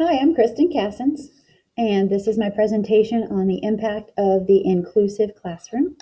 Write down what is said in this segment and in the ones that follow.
Hi, I'm Kristen Cassens, and this is my presentation on the impact of the inclusive classroom.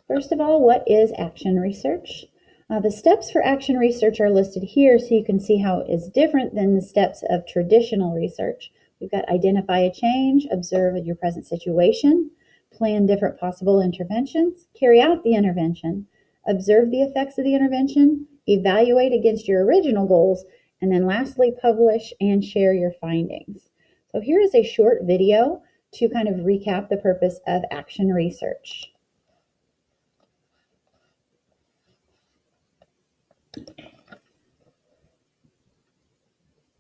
First of all, what is action research? The steps for action research are listed here so you can see how it is different than the steps of traditional research. We've got identify a change, observe your present situation, plan different possible interventions, carry out the intervention, observe the effects of the intervention, evaluate against your original goals, and then lastly, publish and share your findings. So here is a short video to kind of recap the purpose of action research.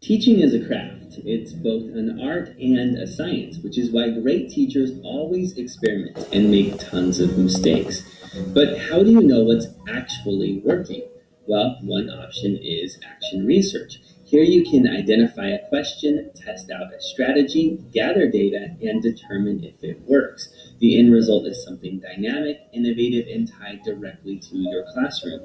Teaching is a craft. It's both an art and a science, which is why great teachers always experiment and make tons of mistakes. But how do you know what's actually working? Well, one option is action research. Here you can identify a question, test out a strategy, gather data, and determine if it works. The end result is something dynamic, innovative, and tied directly to your classroom.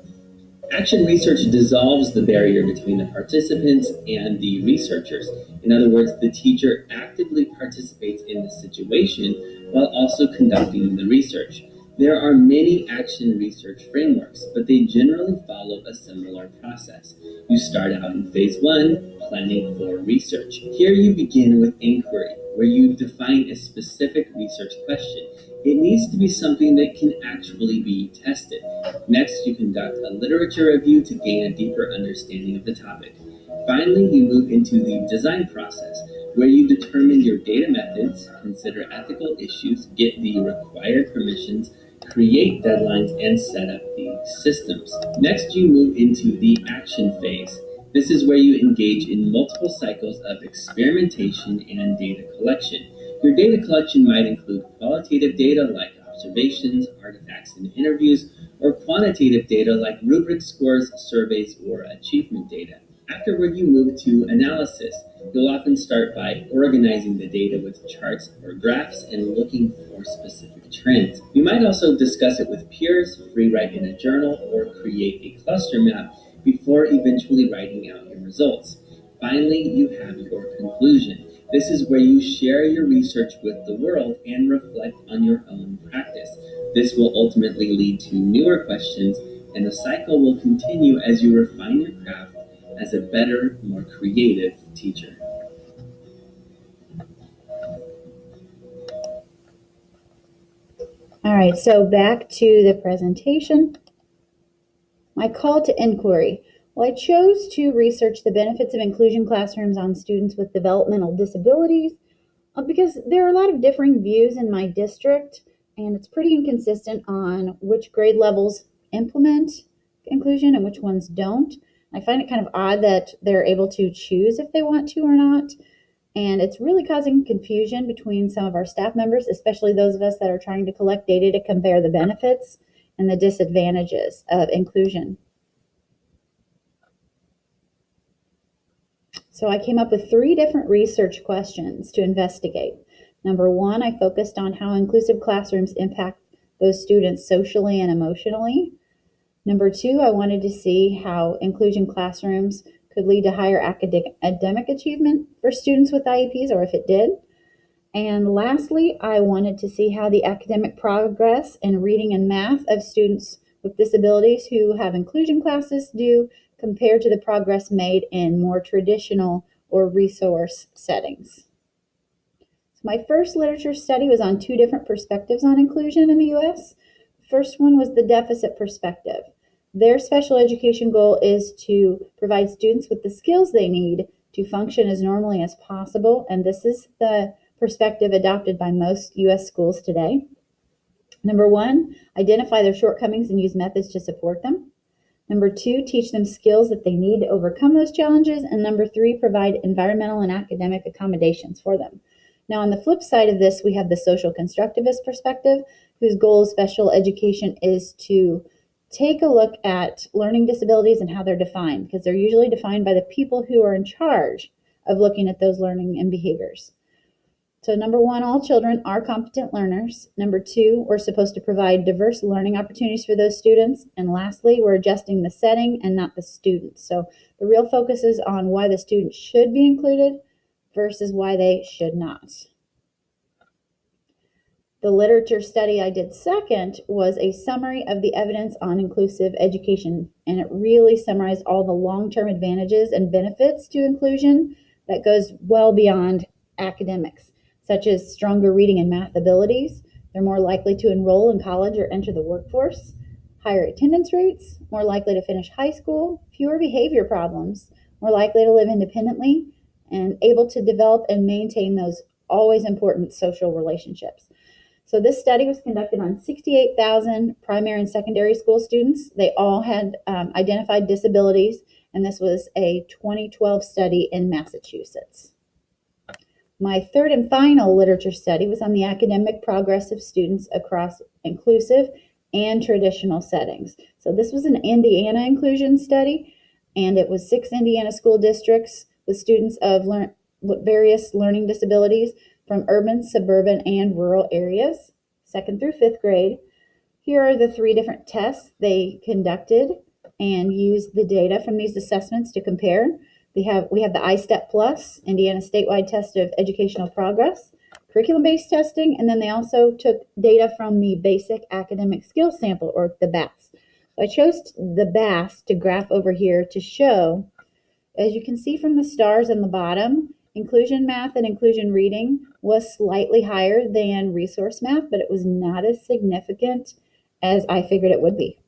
Action research dissolves the barrier between the participants and the researchers. In other words, the teacher actively participates in the situation while also conducting the research. There are many action research frameworks, but they generally follow a similar process. You start out in phase one, planning for research. Here you begin with inquiry, where you define a specific research question. It needs to be something that can actually be tested. Next, you conduct a literature review to gain a deeper understanding of the topic. Finally, you move into the design process, where you determine your data methods, consider ethical issues, get the required permissions, create deadlines, and set up the systems. Next, you move into the action phase. This is where you engage in multiple cycles of experimentation and data collection. Your data collection might include qualitative data like observations, artifacts, and interviews, or quantitative data like rubric scores, surveys, or achievement data. Afterward, you move to analysis. You'll often start by organizing the data with charts or graphs and looking for specific trends. You might also discuss it with peers, free write in a journal, or create a cluster map before eventually writing out your results. Finally, you have your conclusion. This is where you share your research with the world and reflect on your own practice. This will ultimately lead to newer questions, and the cycle will continue as you refine your craft as a better, more creative teacher. All right, so back to the presentation. My call to inquiry. Well, I chose to research the benefits of inclusion classrooms on students with developmental disabilities because there are a lot of differing views in my district, and it's pretty inconsistent on which grade levels implement inclusion and which ones don't. I find it kind of odd that they're able to choose if they want to or not. And it's really causing confusion between some of our staff members, especially those of us that are trying to collect data to compare the benefits and the disadvantages of inclusion. So I came up with 3 different research questions to investigate. Number 1, I focused on how inclusive classrooms impact those students socially and emotionally. Number 2, I wanted to see how inclusion classrooms could lead to higher academic achievement for students with IEPs, or if it did. And lastly, I wanted to see how the academic progress in reading and math of students with disabilities who have inclusion classes do compared to the progress made in more traditional or resource settings. So my first literature study was on 2 different perspectives on inclusion in the US. The first one was the deficit perspective. Their special education goal is to provide students with the skills they need to function as normally as possible, and this is the perspective adopted by most US schools today. Number 1, identify their shortcomings and use methods to support them. Number 2, teach them skills that they need to overcome those challenges. And number 3, provide environmental and academic accommodations for them. Now, on the flip side of this, we have the social constructivist perspective, whose goal of special education is to take a look at learning disabilities and how they're defined, because they're usually defined by the people who are in charge of looking at those learning and behaviors. So number one, all children are competent learners. Number two, we're supposed to provide diverse learning opportunities for those students. And lastly, we're adjusting the setting and not the students. So the real focus is on why the student should be included versus why they should not. The literature study I did second was a summary of the evidence on inclusive education, and it really summarized all the long-term advantages and benefits to inclusion that goes well beyond academics, such as stronger reading and math abilities. They're more likely to enroll in college or enter the workforce, higher attendance rates, more likely to finish high school, fewer behavior problems, more likely to live independently, and able to develop and maintain those always important social relationships. So this study was conducted on 68,000 primary and secondary school students. They all had identified disabilities, and this was a 2012 study in Massachusetts. My third and final literature study was on the academic progress of students across inclusive and traditional settings. So this was an Indiana inclusion study, and it was 6 Indiana school districts with students of various learning disabilities from urban, suburban, and rural areas, 2nd through 5th grade. Here are the 3 different tests they conducted and used the data from these assessments to compare. We have the ISTEP Plus, Indiana Statewide Test of Educational Progress, curriculum-based testing, and then they also took data from the Basic Academic Skills Sample, or the BAS. So I chose the BAS to graph over here to show, as you can see from the stars on the bottom, inclusion math and inclusion reading was slightly higher than resource math, but it was not as significant as I figured it would be.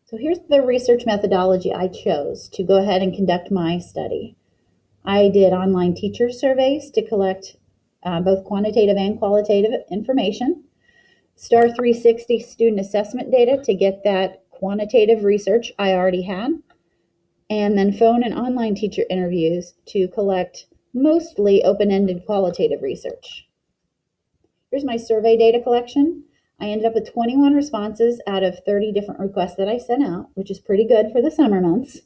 So here's the research methodology I chose to go ahead and conduct my study. I did online teacher surveys to collect both quantitative and qualitative information, STAR 360 student assessment data to get that quantitative research I already had, and then phone and online teacher interviews to collect mostly open-ended qualitative research. Here's my survey data collection. I ended up with 21 responses out of 30 different requests that I sent out, which is pretty good for the summer months.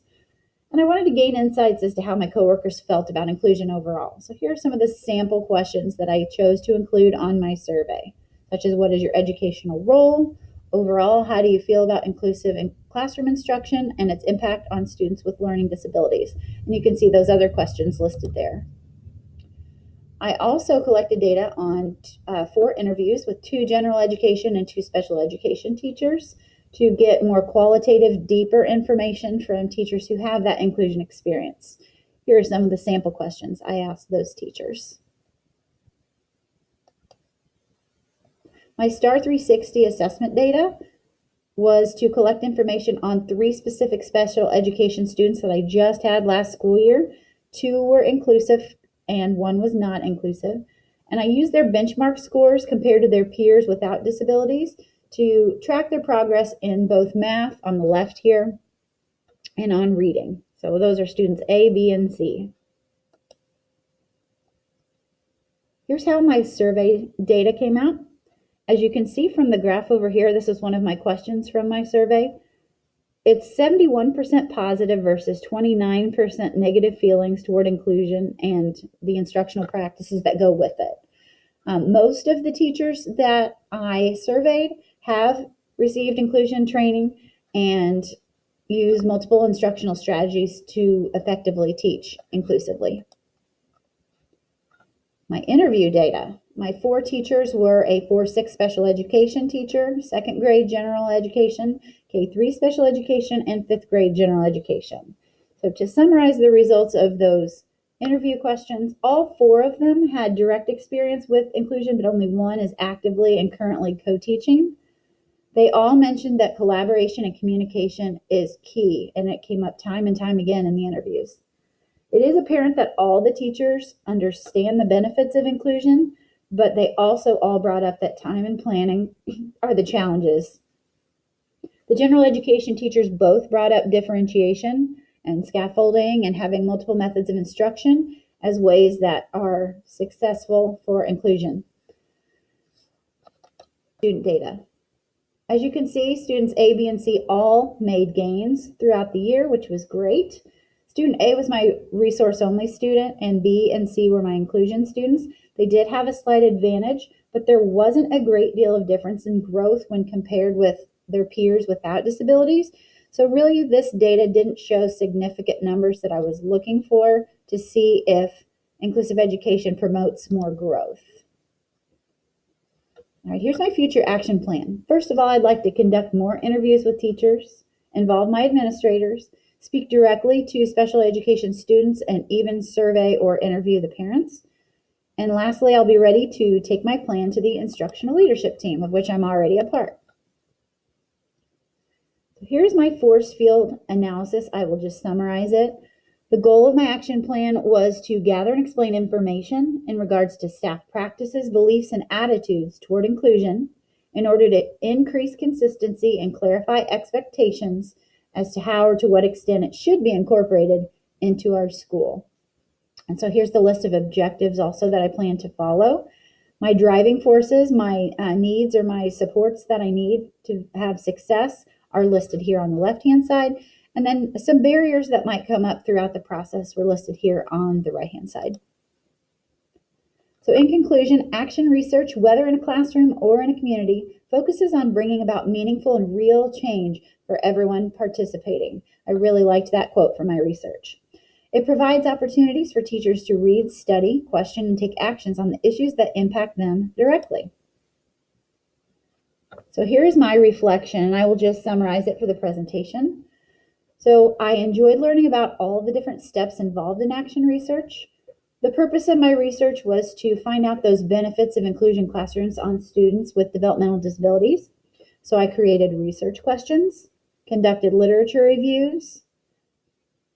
And I wanted to gain insights as to how my coworkers felt about inclusion overall. So here are some of the sample questions that I chose to include on my survey, such as what is your educational role? Overall, how do you feel about inclusive and classroom instruction and its impact on students with learning disabilities? And you can see those other questions listed there. I also collected data on 4 interviews with 2 general education and 2 special education teachers to get more qualitative, deeper information from teachers who have that inclusion experience. Here are some of the sample questions I asked those teachers. My STAR 360 assessment data was to collect information on 3 specific special education students that I just had last school year. 2 were inclusive and 1 was not inclusive. And I used their benchmark scores compared to their peers without disabilities to track their progress in both math on the left here and on reading. So those are students A, B, and C. Here's how my survey data came out. As you can see from the graph over here, this is one of my questions from my survey. It's 71% positive versus 29% negative feelings toward inclusion and the instructional practices that go with it. Most of the teachers that I surveyed have received inclusion training and use multiple instructional strategies to effectively teach inclusively. My interview data. My 4 teachers were a 4-6 special education teacher, 2nd grade general education, K-3 special education, and 5th grade general education. So to summarize the results of those interview questions, all 4 of them had direct experience with inclusion, but only 1 is actively and currently co-teaching. They all mentioned that collaboration and communication is key, and it came up time and time again in the interviews. It is apparent that all the teachers understand the benefits of inclusion, but they also all brought up that time and planning are the challenges. The general education teachers both brought up differentiation and scaffolding and having multiple methods of instruction as ways that are successful for inclusion. Student data. As you can see, students A, B, and C all made gains throughout the year, which was great. Student A was my resource-only student, and B and C were my inclusion students. They did have a slight advantage, but there wasn't a great deal of difference in growth when compared with their peers without disabilities. So really, this data didn't show significant numbers that I was looking for to see if inclusive education promotes more growth. All right, here's my future action plan. First of all, I'd like to conduct more interviews with teachers, involve my administrators, speak directly to special education students, and even survey or interview the parents. And lastly, I'll be ready to take my plan to the instructional leadership team, of which I'm already a part. So here's my force field analysis. I will just summarize it. The goal of my action plan was to gather and explain information in regards to staff practices, beliefs, and attitudes toward inclusion in order to increase consistency and clarify expectations as to how or to what extent it should be incorporated into our school. And so here's the list of objectives also that I plan to follow. My driving forces, my needs or my supports that I need to have success are listed here on the left-hand side. And then some barriers that might come up throughout the process were listed here on the right-hand side. So in conclusion, action research, whether in a classroom or in a community, focuses on bringing about meaningful and real change for everyone participating. I really liked that quote from my research. It provides opportunities for teachers to read, study, question, and take actions on the issues that impact them directly. So here is my reflection, and I will just summarize it for the presentation. So I enjoyed learning about all the different steps involved in action research. The purpose of my research was to find out those benefits of inclusion classrooms on students with developmental disabilities. So I created research questions, conducted literature reviews,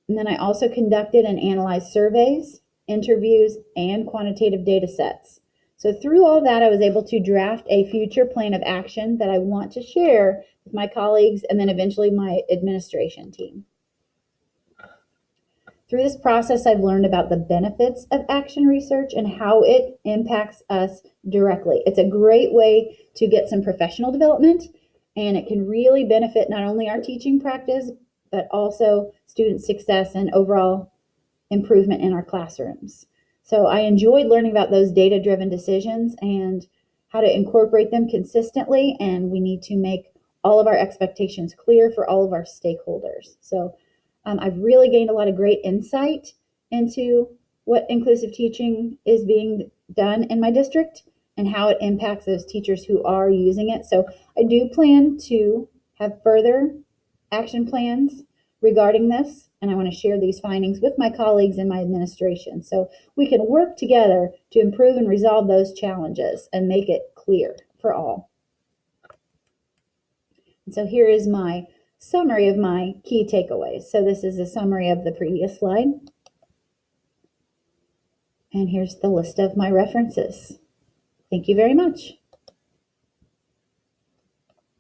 and then I also conducted and analyzed surveys, interviews, and quantitative data sets. So through all that, I was able to draft a future plan of action that I want to share with my colleagues and then eventually my administration team. Through this process, I've learned about the benefits of action research and how it impacts us directly. It's a great way to get some professional development, and it can really benefit not only our teaching practice, but also student success and overall improvement in our classrooms. So I enjoyed learning about those data-driven decisions and how to incorporate them consistently, and we need to make all of our expectations clear for all of our stakeholders. So I've really gained a lot of great insight into what inclusive teaching is being done in my district and how it impacts those teachers who are using it. So I do plan to have further action plans regarding this, and I want to share these findings with my colleagues in my administration so we can work together to improve and resolve those challenges and make it clear for all. And so here is my summary of my key takeaways. So this is a summary of the previous slide. And here's the list of my references. Thank you very much.